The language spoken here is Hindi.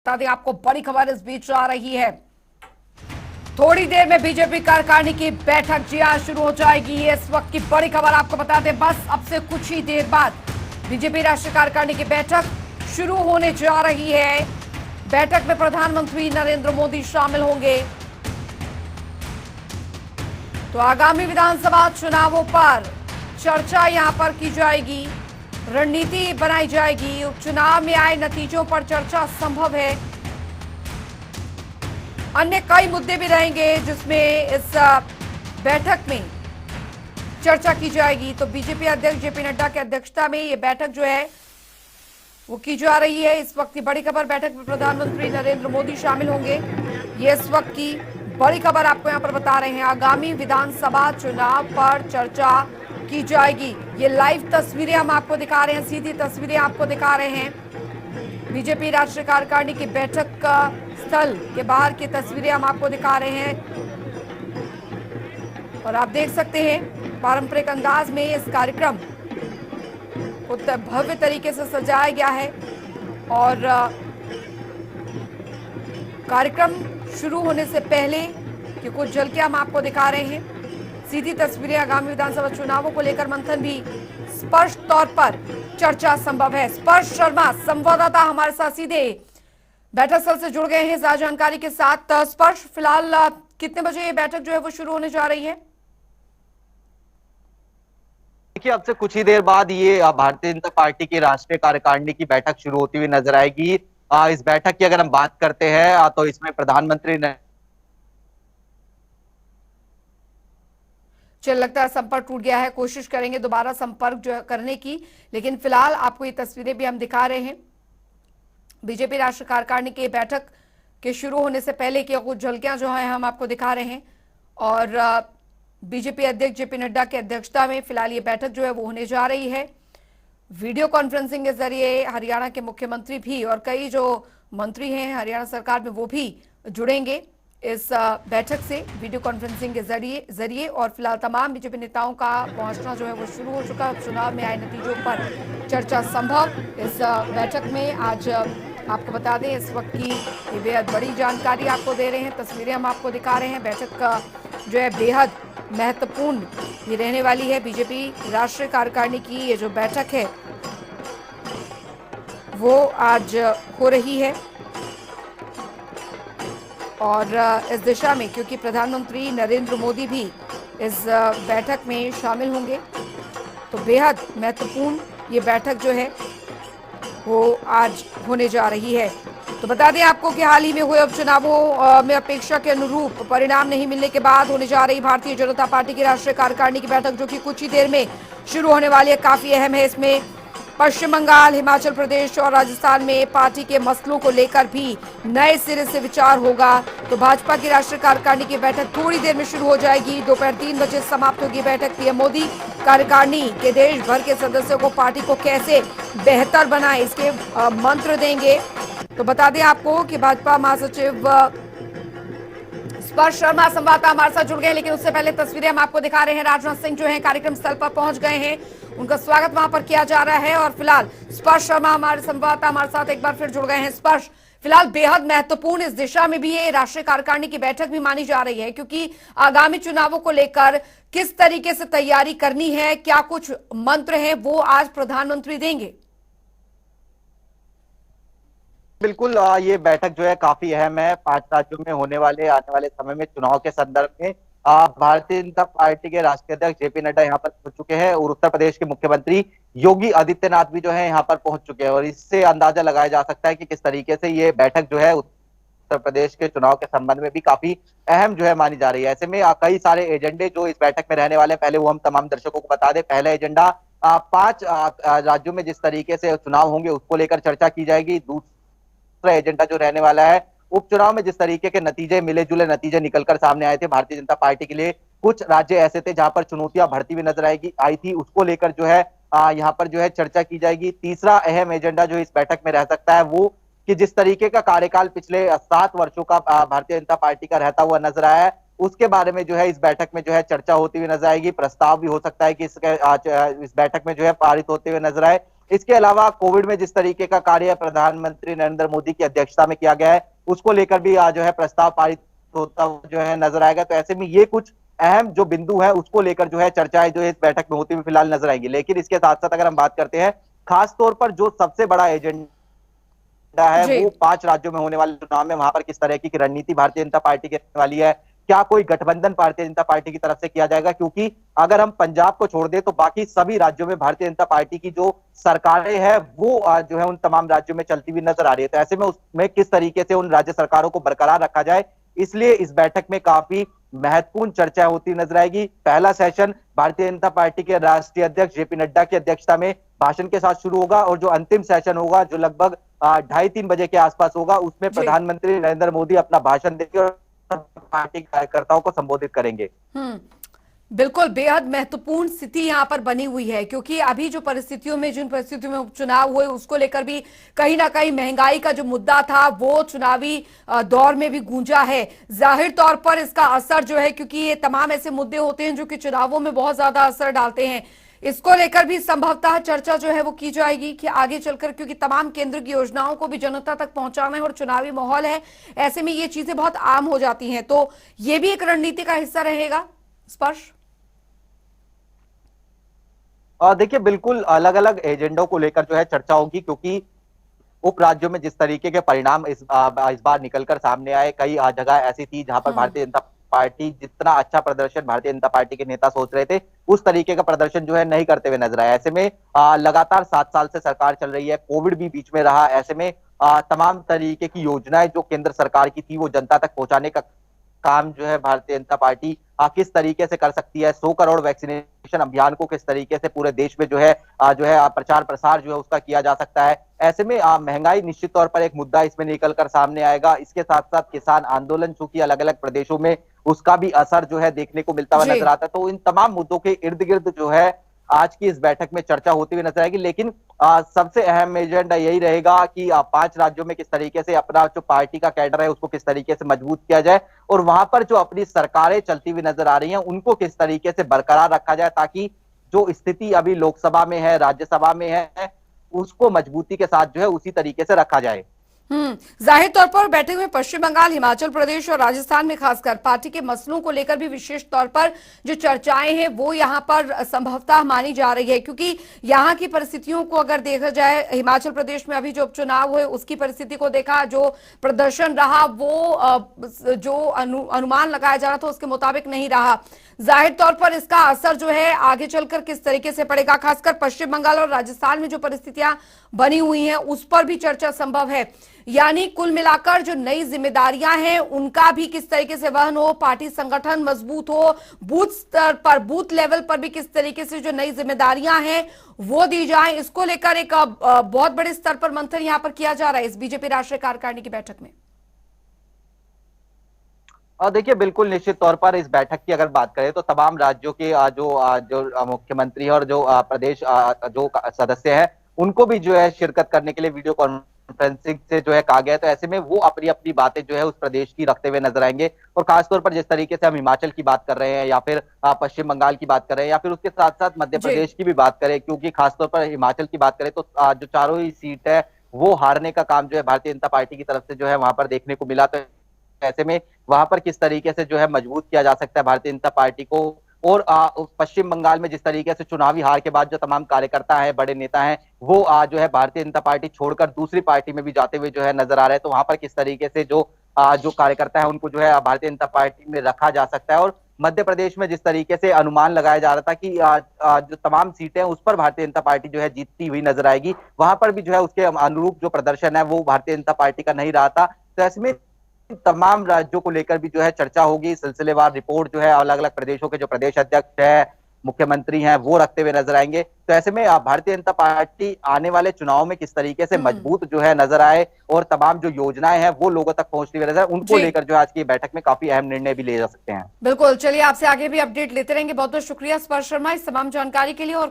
बता दें आपको बड़ी खबर इस बीच आ रही है। थोड़ी देर में बीजेपी कार्यकारिणी की बैठक जी आज शुरू हो जाएगी। इस वक्त की बड़ी खबर आपको बता दें, बस अब से कुछ ही देर बाद बीजेपी राष्ट्रीय कार्यकारिणी की बैठक शुरू होने जा रही है। बैठक में प्रधानमंत्री नरेंद्र मोदी शामिल होंगे। तो आगामी विधानसभा चुनावों पर चर्चा यहां पर की जाएगी, रणनीति बनाई जाएगी। उपचुनाव में आए नतीजों पर चर्चा संभव है। अन्य कई मुद्दे भी रहेंगे जिसमें इस बैठक में चर्चा की जाएगी। तो बीजेपी अध्यक्ष जेपी नड्डा की अध्यक्षता में ये बैठक जो है वो की जा रही है। इस वक्त की बड़ी खबर, बैठक में प्रधानमंत्री नरेंद्र मोदी शामिल होंगे। ये इस वक्त की बड़ी खबर आपको यहाँ पर बता रहे हैं। आगामी विधानसभा चुनाव पर चर्चा की जाएगी। ये लाइव तस्वीरें हम आपको दिखा रहे हैं, सीधी तस्वीरें आपको दिखा रहे हैं। बीजेपी राष्ट्रीय कार्यकारिणी की बैठक का स्थल के बाहर की तस्वीरें हम आपको दिखा रहे हैं और आप देख सकते हैं पारंपरिक अंदाज में इस कार्यक्रम को भव्य तरीके से सजाया गया है और कार्यक्रम शुरू होने से पहले कि कुछ झलकियां हम आपको दिखा रहे हैं। सीधी तस्वीरें, आगामी विधानसभा चुनावों को लेकर मंथन भी स्पष्ट तौर पर चर्चा संभव है। स्पर्श शर्मा संवाददाता हमारे साथ सीधे बैठक स्थल से जुड़ गए हैं ज्यादा जानकारी के साथ। स्पर्श, फिलहाल कितने बजे ये बैठक जो है वो शुरू होने जा रही है? देखिए, अब से कुछ ही देर बाद ये भारतीय जनता पार्टी की राष्ट्रीय कार्यकारिणी की बैठक शुरू होती हुई नजर आएगी। इस बैठक की अगर हम बात करते हैं तो इसमें प्रधानमंत्री ने चल लगता है संपर्क टूट गया है, कोशिश करेंगे दोबारा संपर्क जो है करने की। लेकिन फिलहाल आपको ये तस्वीरें भी हम दिखा रहे हैं बीजेपी राष्ट्रीय कार्यकारिणी की बैठक के शुरू होने से पहले की कुछ झलकियां जो है हम आपको दिखा रहे हैं। और बीजेपी अध्यक्ष जेपी नड्डा की अध्यक्षता में फिलहाल ये बैठक जो है वो होने जा रही है। वीडियो कॉन्फ्रेंसिंग के जरिए हरियाणा के मुख्यमंत्री भी और कई जो मंत्री हैं हरियाणा सरकार में वो भी जुड़ेंगे इस बैठक से वीडियो कॉन्फ्रेंसिंग के जरिए। और फिलहाल तमाम बीजेपी नेताओं का पहुंचना जो है वो शुरू हो चुका है। चुनाव में आए नतीजों पर चर्चा संभव। इस बैठक में आज आपको बता दें इस वक्त की ये बेहद बड़ी जानकारी आपको दे रहे हैं, तस्वीरें हम आपको दिखा रहे हैं। बैठक का जो है बेहद महत्वपूर्ण ये रहने वाली है। बीजेपी राष्ट्रीय कार्यकारिणी की ये जो बैठक है वो आज हो रही है और इस दिशा में क्योंकि प्रधानमंत्री नरेंद्र मोदी भी इस बैठक में शामिल होंगे तो बेहद महत्वपूर्ण ये बैठक जो है वो आज होने जा रही है। तो बता दें आपको कि हाल ही में हुए उपचुनावों में अपेक्षा के अनुरूप परिणाम नहीं मिलने के बाद होने जा रही भारतीय जनता पार्टी की राष्ट्रीय कार्यकारिणी की बैठक जो कि कुछ ही देर में शुरू होने वाली है, काफी अहम है। इसमें पश्चिम बंगाल, हिमाचल प्रदेश और राजस्थान में पार्टी के मसलों को लेकर भी नए सिरे से विचार होगा। तो भाजपा की राष्ट्रीय कार्यकारिणी की बैठक थोड़ी देर में शुरू हो जाएगी। दोपहर 3 बजे समाप्त होगी बैठक। पीएम मोदी कार्यकारिणी के देश भर के सदस्यों को पार्टी को कैसे बेहतर बनाए इसके मंत्र देंगे। तो बता दें आपको कि भाजपा महासचिव स्पर्श शर्मा संवाददाता हमारे साथ जुड़ गए, लेकिन उससे पहले तस्वीरें हम आपको दिखा रहे हैं। राजनाथ सिंह जो है कार्यक्रम स्थल पर पहुंच गए हैं, उनका स्वागत वहां पर किया जा रहा है। और फिलहाल स्पर्श शर्मा हमारे संवाददाता हमारे साथ एक बार फिर जुड़ गए हैं। स्पर्श, फिलहाल बेहद महत्वपूर्ण इस दिशा में भी ये राष्ट्रीय कार्यकारिणी की बैठक भी मानी जा रही है क्योंकि आगामी चुनावों को लेकर किस तरीके से तैयारी करनी है, क्या कुछ मंत्र है वो आज प्रधानमंत्री देंगे। बिल्कुल, ये बैठक जो है काफी अहम है। 5 राज्यों में होने वाले आने वाले समय में चुनाव के संदर्भ में भारतीय जनता पार्टी के राष्ट्रीय अध्यक्ष जेपी नड्डा यहाँ पर पहुंच चुके हैं और उत्तर प्रदेश के मुख्यमंत्री योगी आदित्यनाथ भी जो है यहाँ पर पहुंच चुके हैं। और इससे अंदाजा लगाया जा सकता है कि किस तरीके से ये बैठक जो है उत्तर प्रदेश के चुनाव के संबंध में भी काफी अहम जो है मानी जा रही है। ऐसे में कई सारे एजेंडे जो इस बैठक में रहने वाले हैं, पहले वो हम तमाम दर्शकों को बता दें। पहला एजेंडा 5 राज्यों में जिस तरीके से चुनाव होंगे उसको लेकर चर्चा की जाएगी। दूसरा एजेंडा जो रहने वाला है, उपचुनाव में जिस तरीके के नतीजे मिले जुले नतीजे निकलकर सामने आए थे भारतीय जनता पार्टी के लिए, कुछ राज्य ऐसे थे जहां पर चुनौतियां बढ़ती हुई नजर आई थी, उसको लेकर जो है यहाँ पर जो है चर्चा की जाएगी। तीसरा अहम एजेंडा जो इस बैठक में रह सकता है वो कि जिस तरीके का कार्यकाल पिछले 7 वर्षों का भारतीय जनता पार्टी का रहता हुआ नजर आया है उसके बारे में जो है इस बैठक में जो है चर्चा होती हुई नजर आएगी। प्रस्ताव भी हो सकता है कि इस बैठक में जो है पारित होते हुए नजर आए। इसके अलावा कोविड में जिस तरीके का कार्य प्रधानमंत्री नरेंद्र मोदी की अध्यक्षता में किया गया है, उसको लेकर भी जो है प्रस्ताव पारित होता हुआ जो है नजर आएगा। तो ऐसे में ये कुछ अहम जो बिंदु है उसको लेकर जो है चर्चाएं जो है इस बैठक में होती हुई फिलहाल नजर आएंगी। लेकिन इसके साथ साथ अगर हम बात करते हैं, खास तौर पर जो सबसे बड़ा एजेंडा है जी। वो 5 राज्यों में होने वाले चुनाव में वहां पर किस तरह की रणनीति भारतीय जनता पार्टी की रहने वाली है। क्या कोई गठबंधन भारतीय जनता पार्टी की तरफ से किया जाएगा, क्योंकि अगर हम पंजाब को छोड़ दें तो बाकी सभी राज्यों में भारतीय जनता पार्टी की जो सरकारें हैं वो जो है उन तमाम राज्यों में चलती हुई नजर आ रही है। तो ऐसे में उसमें किस तरीके से उन राज्य सरकारों को बरकरार रखा जाए, इसलिए इस बैठक में काफी महत्वपूर्ण चर्चा होती नजर आएगी। पहला सेशन भारतीय जनता पार्टी के राष्ट्रीय अध्यक्ष जेपी नड्डा की अध्यक्षता में भाषण के साथ शुरू होगा और जो अंतिम सेशन होगा जो लगभग 2:30-3 बजे के आसपास होगा, उसमें प्रधानमंत्री नरेंद्र मोदी अपना भाषण देंगे और पार्टी कार्यकर्ताओं को संबोधित करेंगे। बिल्कुल बेहद महत्वपूर्ण स्थिति यहाँ पर बनी हुई है, क्योंकि अभी जो परिस्थितियों में जिन परिस्थितियों में उपचुनाव हुए उसको लेकर भी कहीं ना कहीं महंगाई का जो मुद्दा था वो चुनावी दौर में भी गूंजा है। जाहिर तौर पर इसका असर जो है, क्योंकि ये तमाम ऐसे मुद्दे होते हैं जो कि चुनावों में बहुत ज्यादा असर डालते हैं, इसको लेकर भी संभवतः चर्चा जो है वो की जाएगी कि आगे चलकर, क्योंकि तमाम केंद्र की योजनाओं को भी जनता तक पहुंचाना है और चुनावी माहौल है, ऐसे में ये चीजें बहुत आम हो जाती हैं। तो ये भी एक रणनीति का हिस्सा रहेगा स्पर्श। और देखिए बिल्कुल अलग अलग एजेंडों को लेकर जो है चर्चा होगी, क्योंकि उप राज्यों में जिस तरीके के परिणाम इस बार निकलकर सामने आए, कई जगह ऐसी थी जहां पर भारतीय जनता पार्टी जितना अच्छा प्रदर्शन भारतीय जनता पार्टी के नेता सोच रहे थे उस तरीके का प्रदर्शन जो है नहीं करते हुए नजर आया। ऐसे में लगातार 7 साल से सरकार चल रही है, कोविड भी बीच में रहा, ऐसे में तमाम तरीके की योजनाएं जो केंद्र सरकार की थी वो जनता तक पहुंचाने का काम जो है भारतीय जनता पार्टी किस तरीके से कर सकती है। 100 करोड़ वैक्सीनेशन अभियान को किस तरीके से पूरे देश में जो है प्रचार प्रसार जो है उसका किया जा सकता है। ऐसे में महंगाई निश्चित तौर पर एक मुद्दा इसमें निकल कर सामने आएगा। इसके साथ साथ किसान आंदोलन चूंकि अलग अलग प्रदेशों में उसका भी असर जो है देखने को मिलता हुआ नजर आता है। तो इन तमाम मुद्दों के इर्द गिर्द जो है आज की इस बैठक में चर्चा होती हुई नजर आएगी। लेकिन सबसे अहम एजेंडा यही रहेगा कि 5 राज्यों में किस तरीके से अपना जो पार्टी का कैडर है उसको किस तरीके से मजबूत किया जाए और वहां पर जो अपनी सरकारें चलती हुई नजर आ रही हैं उनको किस तरीके से बरकरार रखा जाए, ताकि जो स्थिति अभी लोकसभा में है, राज्यसभा में है, उसको मजबूती के साथ जो है उसी तरीके से रखा जाए। जाहिर तौर पर बैठक में पश्चिम बंगाल, हिमाचल प्रदेश और राजस्थान में खासकर पार्टी के मसलों को लेकर भी विशेष तौर पर जो चर्चाएं हैं वो यहां पर संभवतः मानी जा रही है, क्योंकि यहां की परिस्थितियों को अगर देखा जाए, हिमाचल प्रदेश में अभी जो उपचुनाव हुए उसकी परिस्थिति को देखा, जो प्रदर्शन रहा वो जो अनुमान लगाया जा रहा था उसके मुताबिक नहीं रहा। जाहिर तौर पर इसका असर जो है आगे चलकर किस तरीके से पड़ेगा, खासकर पश्चिम बंगाल और राजस्थान में जो परिस्थितियां बनी हुई हैं उस पर भी चर्चा संभव है। यानी कुल मिलाकर जो नई जिम्मेदारियां हैं उनका भी किस तरीके से वहन हो, पार्टी संगठन मजबूत हो, बूथ स्तर पर, बूथ लेवल पर भी किस तरीके से जो नई जिम्मेदारियां हैं वो दी जाए, इसको लेकर एक बहुत बड़े स्तर पर मंथन यहां पर किया जा रहा है इस बीजेपी राष्ट्रीय कार्यकारिणी की बैठक में। और देखिए बिल्कुल निश्चित तौर पर इस बैठक की अगर बात करें तो तमाम राज्यों के जो मुख्यमंत्री और जो प्रदेश जो सदस्य हैं उनको भी जो है शिरकत करने के लिए वीडियो कॉन्फ्रेंसिंग से जो है कहा गया है। तो ऐसे में वो अपनी अपनी बातें जो है उस प्रदेश की रखते हुए नजर आएंगे और खासतौर पर जिस तरीके से हम हिमाचल की बात कर रहे हैं या फिर पश्चिम बंगाल की बात कर रहे हैं या फिर उसके साथ साथ मध्य प्रदेश की भी बात करें, क्योंकि खासतौर पर हिमाचल की बात करें तो जो चारों ही सीट है वो हारने का काम जो है भारतीय जनता पार्टी की तरफ से जो है वहां पर देखने को मिला। तो ऐसे में वहां पर किस तरीके से जो है मजबूत किया जा सकता है भारतीय जनता पार्टी को। और पश्चिम बंगाल में जिस तरीके से चुनावी हार के बाद जो तमाम कार्यकर्ता हैं, बड़े नेता हैं, वो जो है भारतीय जनता पार्टी छोड़कर दूसरी पार्टी में भी जाते हुए जो है नजर आ रहे हैं। तो वहां पर किस तरीके से जो कार्यकर्ता है उनको जो है भारतीय जनता पार्टी में रखा जा सकता है। और मध्य प्रदेश में जिस तरीके से अनुमान लगाया जा रहा था कि जो तमाम सीटें उस पर भारतीय जनता पार्टी जो है जीतती हुई नजर आएगी, वहां पर भी जो है उसके अनुरूप जो प्रदर्शन है वो भारतीय जनता पार्टी का नहीं रहा था। तो ऐसे में तमाम राज्यों को लेकर भी जो है चर्चा होगी। सिलसिलेवार रिपोर्ट जो है अलग अलग प्रदेशों के जो प्रदेश अध्यक्ष है, मुख्यमंत्री हैं, वो रखते हुए नजर आएंगे। तो ऐसे में भारतीय जनता पार्टी आने वाले चुनाव में किस तरीके से मजबूत जो है नजर आए और तमाम जो योजनाएं हैं वो लोगों तक पहुंचती हुई नजर, उनको लेकर जो आज की बैठक में काफी अहम निर्णय भी ले जा सकते हैं। बिल्कुल, चलिए आपसे आगे भी अपडेट लेते रहेंगे। बहुत बहुत शुक्रिया स्पर्श शर्मा इस तमाम जानकारी के लिए। और